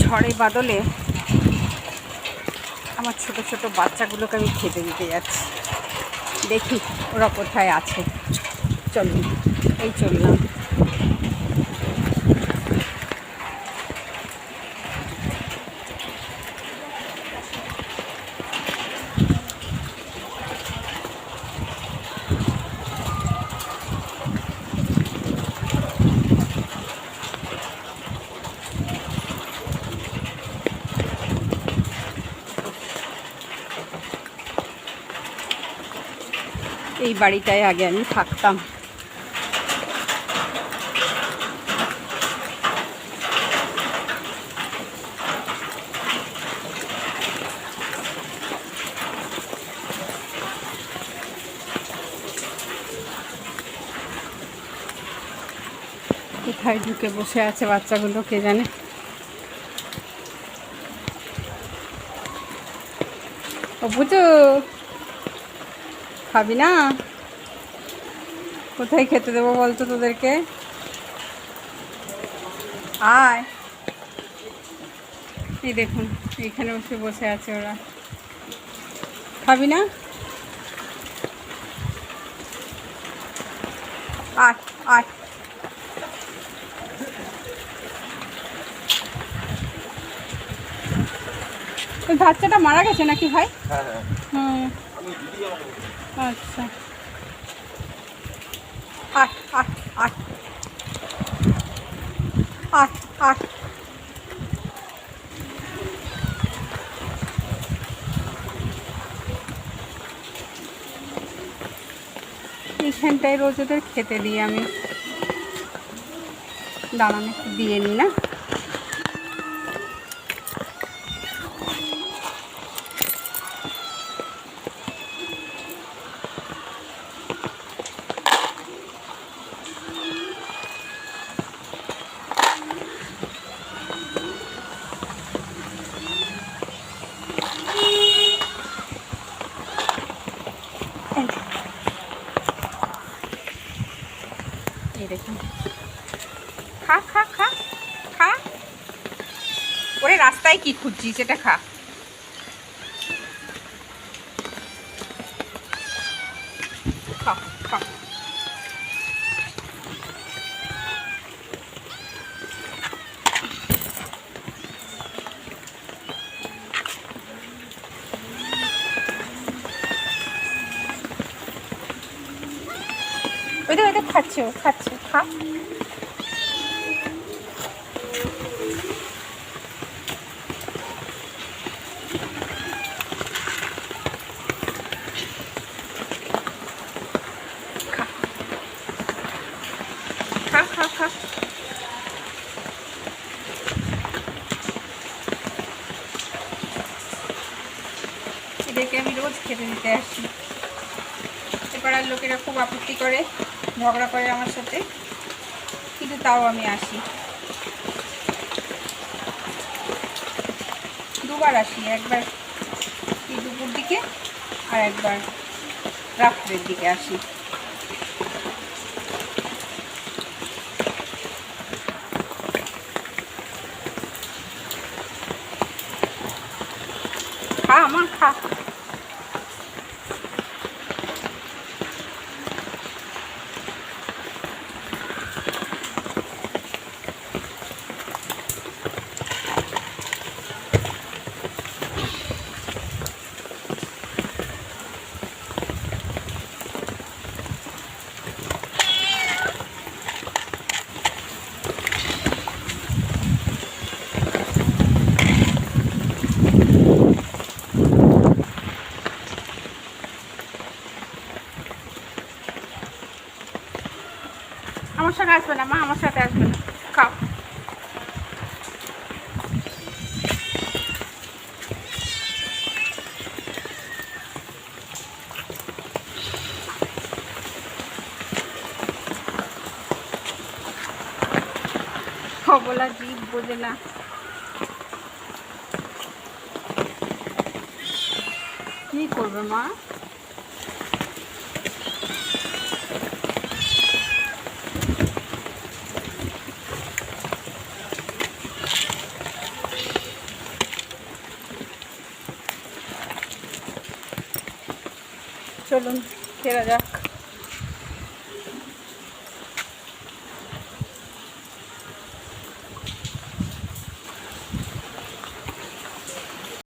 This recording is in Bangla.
ঝড়ে বাদলে আমার ছোট ছোট বাচ্চাগুলোকে আমি খেতে দিতে যাচ্ছি। দেখি ওরা কোথায় আছে। চলুন, এই চললাম। এই বাড়িটায় আগে আমি থাকতাম। কোথায় ঢুকে বসে আছে বাচ্চাগুলো কে জানে। ও বুঝু, খাবি না? কোথায় খেতে দেবো বলতো তোদেরকে? আয়। এই দেখুন, এইখানে বসে বসে আছে ওরা। খাবি না? আয় আয়। ওই বাচ্চাটা মারা গেছে নাকি ভাই? হুম, আচ্ছা। আয় আয় আয় আয় আয়। এইখানটায় রোজ ওদের খেতে দিই আমি। দাঁড়ান একটু দিয়ে নিই না। এই দেখুন, খা খা খা খা। ওরে রাস্তায় কি খুঁজছিস? এটা খা। খা খা। ওই তো খাচ্ছে, ও খাচ্ছে, খা। খা খা খা। এদেরকে আমি রোজ খেতে দিতে আসি। পাড়ার লোকেরা খুব আপত্তি করে, ঝগড়া করে আমার সাথে, কিন্তু তাও আমি আসি। দুবার আসি, একবার দুপুর দিকে আর একবার রাত্রের দিকে আসি। খা আমার, খা। আমার সাথে আসবে না মা, আমার সাথে আসবে না। খাও। খবলা জীব বোঝে না। কি করবে মা? চলুন খেলা যাক।